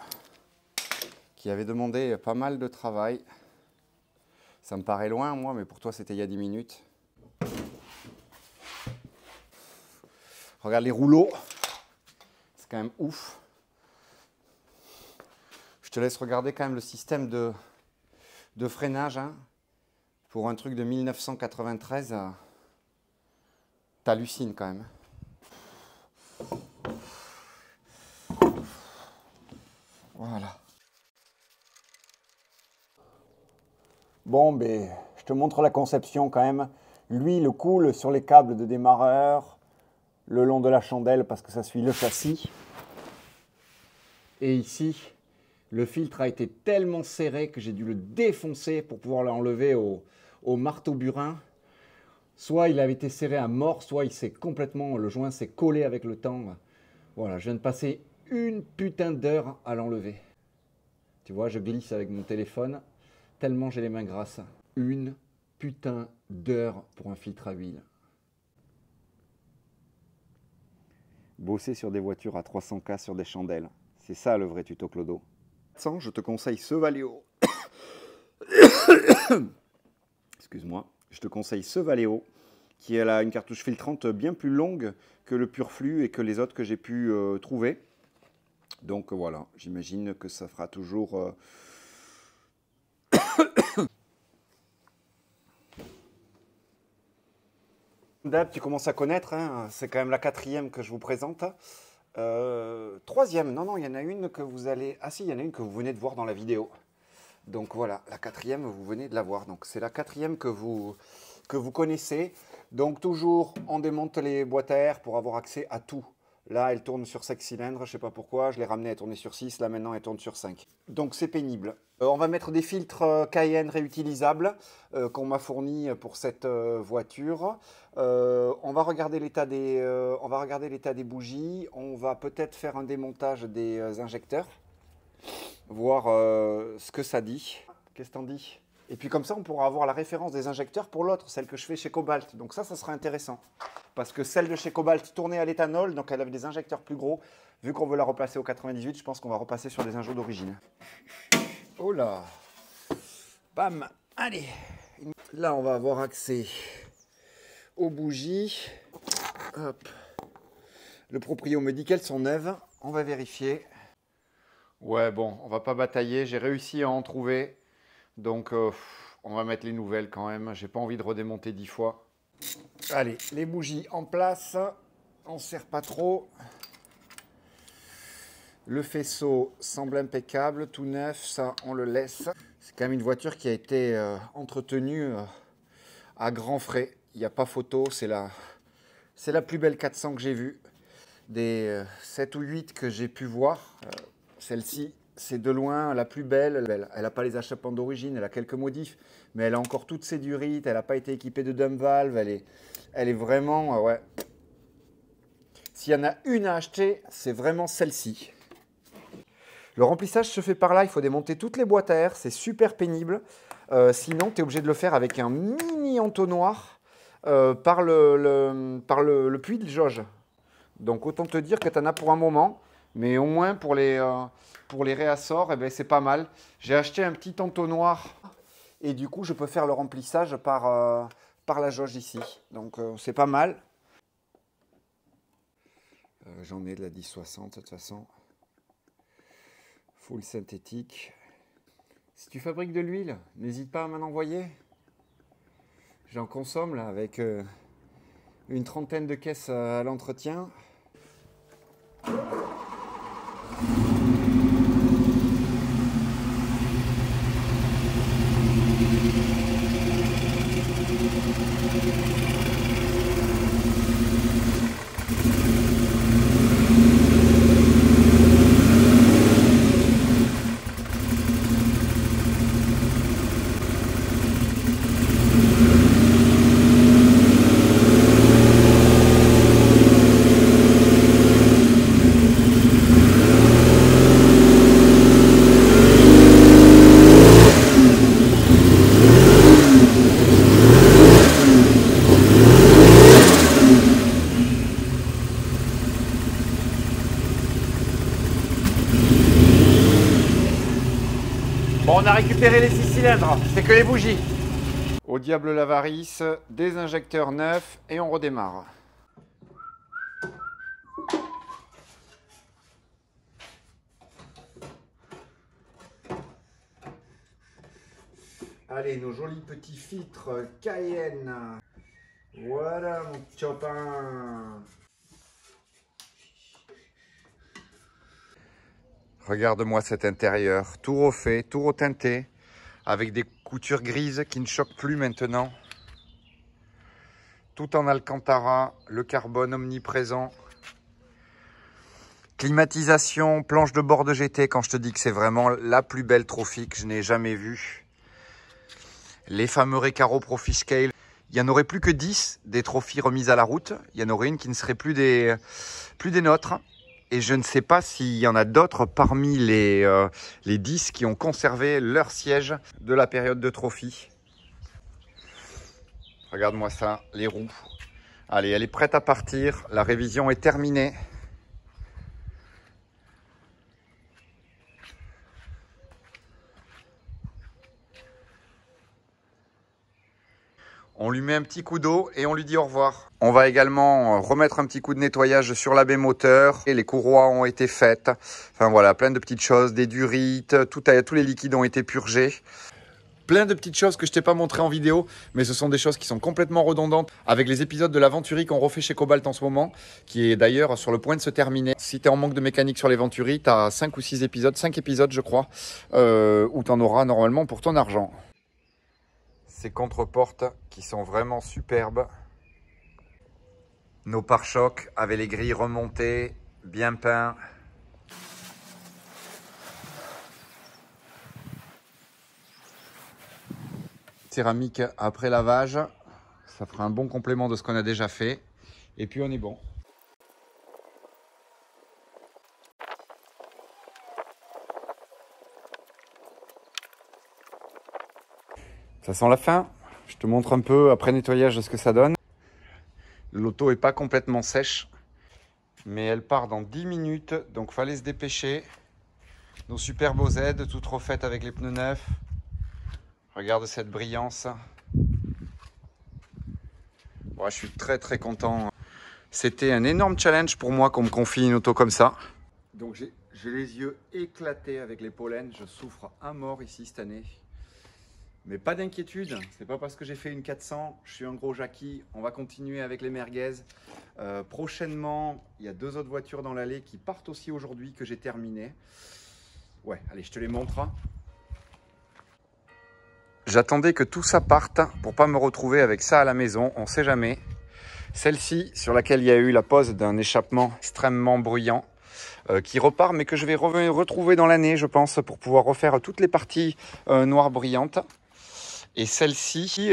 qui avaient demandé pas mal de travail. Ça me paraît loin, moi, mais pour toi, c'était il y a 10 minutes. Regarde les rouleaux. C'est quand même ouf. Je te laisse regarder quand même le système de freinage. Hein. Pour un truc de 1993, t'hallucines quand même. Voilà. Bon, je te montre la conception quand même. L'huile coule sur les câbles de démarreur, le long de la chandelle parce que ça suit le châssis. Et ici, le filtre a été tellement serré que j'ai dû le défoncer pour pouvoir l'enlever au marteau burin. Soit il avait été serré à mort, soit il s'est complètement, le joint s'est collé avec le temps. Voilà, je viens de passer une putain d'heure à l'enlever. Tu vois, je glisse avec mon téléphone, tellement j'ai les mains grasses. Une putain d'heure pour un filtre à huile. Bosser sur des voitures à 300K sur des chandelles, c'est ça le vrai tuto Clodo. Sans, je te conseille ce Valeo. Excuse-moi. Je te conseille ce Valeo, qui a une cartouche filtrante bien plus longue que le Pur Flux et que les autres que j'ai pu trouver. Donc voilà, j'imagine que ça fera toujours... D'hab, tu commences à connaître, hein, c'est quand même la 4e que je vous présente. 3e, non, il y en a une que vous allez... Ah si, il y en a une que vous venez de voir dans la vidéo. Donc voilà, la 4e, vous venez de la voir. Donc c'est la 4e que vous connaissez. Donc toujours, on démonte les boîtes à air pour avoir accès à tout. Là, elle tourne sur 5 cylindres, je ne sais pas pourquoi. Je l'ai ramenée, elle tournait sur 6. Là, maintenant, elle tourne sur 5. Donc, c'est pénible. On va mettre des filtres Cayenne réutilisables qu'on m'a fournis pour cette voiture. On va regarder l'état des bougies. On va peut-être faire un démontage des injecteurs. Voir ce que ça dit. Qu'est-ce que t'en dis ? Et puis comme ça, on pourra avoir la référence des injecteurs pour l'autre, celle que je fais chez Cobalt. Donc ça sera intéressant. Parce que celle de chez Cobalt tournait à l'éthanol, donc elle avait des injecteurs plus gros. Vu qu'on veut la replacer au 98, je pense qu'on va repasser sur des injos d'origine. Oh là. Bam. Allez. Là, on va avoir accès aux bougies. Hop. Le proprio me dit qu'elles sont neuves. On va vérifier. Ouais, bon, on va pas batailler. J'ai réussi à en trouver. Donc, on va mettre les nouvelles quand même. J'ai pas envie de redémonter 10 fois. Allez, les bougies en place. On ne serre pas trop. Le faisceau semble impeccable, tout neuf. Ça, on le laisse. C'est quand même une voiture qui a été entretenue à grands frais. Il n'y a pas photo. C'est la plus belle 400 que j'ai vue. Des 7 ou 8 que j'ai pu voir. Celle-ci, c'est de loin la plus belle. Elle n'a pas les achappements d'origine, elle a quelques modifs, mais elle a encore toutes ses durites, elle n'a pas été équipée de dump valve, elle est vraiment, ouais. S'il y en a une à acheter, c'est vraiment celle-ci. Le remplissage se fait par là, il faut démonter toutes les boîtes à air, c'est super pénible. Sinon, tu es obligé de le faire avec un mini entonnoir par le puits de jauge. Donc autant te dire que tu en as pour un moment. Mais au moins pour les réassorts, eh ben, c'est pas mal. J'ai acheté un petit entonnoir et du coup je peux faire le remplissage par la jauge ici. Donc c'est pas mal. J'en ai de la 1060 de toute façon. Full synthétique. Si tu fabriques de l'huile, n'hésite pas à m'en envoyer. J'en consomme là avec une trentaine de caisses à l'entretien. Bon, on a récupéré les 6 cylindres, c'est que les bougies. Au diable l'avarice, des injecteurs neufs et on redémarre. Allez, nos jolis petits filtres Cayenne. Voilà mon petit copain. Regarde-moi cet intérieur, tout refait, tout retinté, avec des coutures grises qui ne choquent plus maintenant. Tout en alcantara, le carbone omniprésent. Climatisation, planche de bord de GT, quand je te dis que c'est vraiment la plus belle trophy que je n'ai jamais vue. Les fameux Recaro Profi Scale. Il n'y en aurait plus que 10 des trophies remises à la route. Il y en aurait une qui ne serait plus des nôtres. Et je ne sais pas s'il y en a d'autres parmi les 10 qui ont conservé leur siège de la période de trophy. Regarde-moi ça, les roues. Allez, elle est prête à partir. La révision est terminée. On lui met un petit coup d'eau et on lui dit au revoir. On va également remettre un petit coup de nettoyage sur la baie moteur. Et les courroies ont été faites. Enfin voilà, plein de petites choses, des durites, tous les liquides ont été purgés. Plein de petites choses que je t'ai pas montré en vidéo, mais ce sont des choses qui sont complètement redondantes avec les épisodes de la Venturi qu'on refait chez Cobalt en ce moment, qui est d'ailleurs sur le point de se terminer. Si tu es en manque de mécanique sur les Venturi, tu as 5 ou 6 épisodes, 5 épisodes je crois, où tu en auras normalement pour ton argent. Ces contre-portes qui sont vraiment superbes. Nos pare-chocs avec les grilles remontées, bien peints. Céramique après lavage, ça fera un bon complément de ce qu'on a déjà fait. Et puis on est bon. Ça sent la fin. Je te montre un peu après nettoyage ce que ça donne. L'auto n'est pas complètement sèche, mais elle part dans 10 minutes, donc fallait se dépêcher. Nos superbes OZ, toutes refaites avec les pneus neufs. Regarde cette brillance. Ouais, je suis très très content. C'était un énorme challenge pour moi qu'on me confie une auto comme ça. Donc j'ai les yeux éclatés avec les pollens. Je souffre à mort ici cette année. Mais pas d'inquiétude, c'est pas parce que j'ai fait une 400, je suis un gros Jackie, on va continuer avec les merguez. Prochainement, il y a 2 autres voitures dans l'allée qui partent aussi aujourd'hui que j'ai terminé. Ouais, allez, je te les montre. J'attendais que tout ça parte pour pas me retrouver avec ça à la maison, on sait jamais. Celle-ci, sur laquelle il y a eu la pose d'un échappement extrêmement bruyant, qui repart, mais que je vais retrouver dans l'année, je pense, pour pouvoir refaire toutes les parties noires brillantes. Et celle-ci,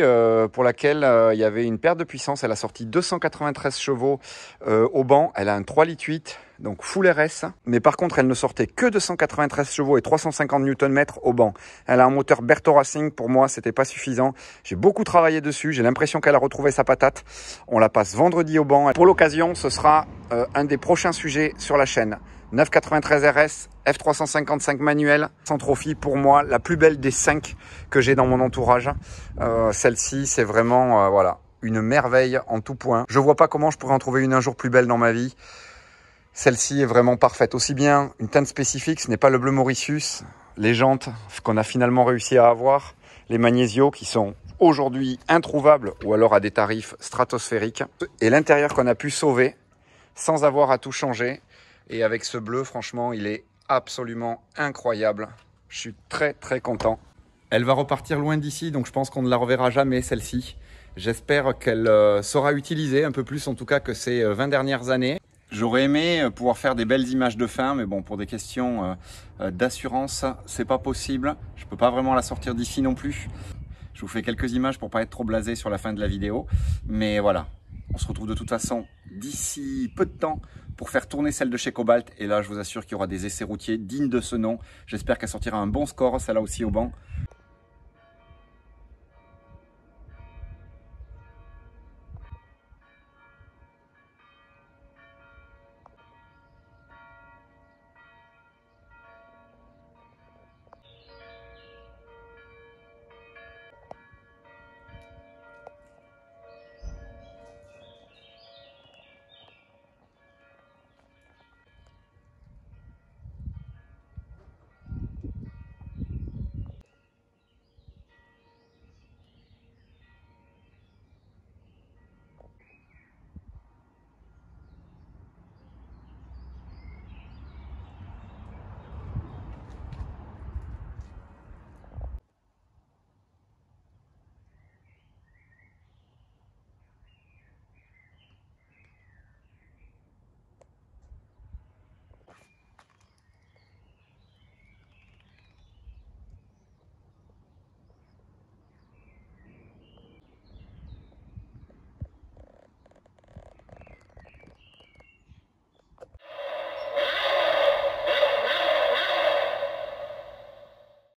pour laquelle il y avait une perte de puissance, elle a sorti 293 chevaux au banc. Elle a un 3,8 litres, donc full RS. Mais par contre, elle ne sortait que 293 chevaux et 350 Nm au banc. Elle a un moteur Berthaud Racing. Pour moi, c'était pas suffisant. J'ai beaucoup travaillé dessus. J'ai l'impression qu'elle a retrouvé sa patate. On la passe vendredi au banc. Pour l'occasion, ce sera un des prochains sujets sur la chaîne. 993 RS, F355 manuel, sans trophy, pour moi, la plus belle des 5 que j'ai dans mon entourage. Celle-ci, c'est vraiment voilà, une merveille en tout point. Je vois pas comment je pourrais en trouver une un jour plus belle dans ma vie. Celle-ci est vraiment parfaite. Aussi bien une teinte spécifique, ce n'est pas le bleu Mauritius, les jantes qu'on a finalement réussi à avoir, les magnésios qui sont aujourd'hui introuvables ou alors à des tarifs stratosphériques, et l'intérieur qu'on a pu sauver sans avoir à tout changer. Et avec ce bleu, franchement, il est absolument incroyable. Je suis très très content. Elle va repartir loin d'ici, donc je pense qu'on ne la reverra jamais, celle-ci. J'espère qu'elle sera utilisée un peu plus en tout cas que ces 20 dernières années. J'aurais aimé pouvoir faire des belles images de fin, mais bon, pour des questions d'assurance, c'est pas possible. Je peux pas vraiment la sortir d'ici non plus. Je vous fais quelques images pour pas être trop blasé sur la fin de la vidéo. Mais voilà, on se retrouve de toute façon d'ici peu de temps pour faire tourner celle de chez Cobalt. Et là, je vous assure qu'il y aura des essais routiers dignes de ce nom. J'espère qu'elle sortira un bon score, celle-là aussi au banc.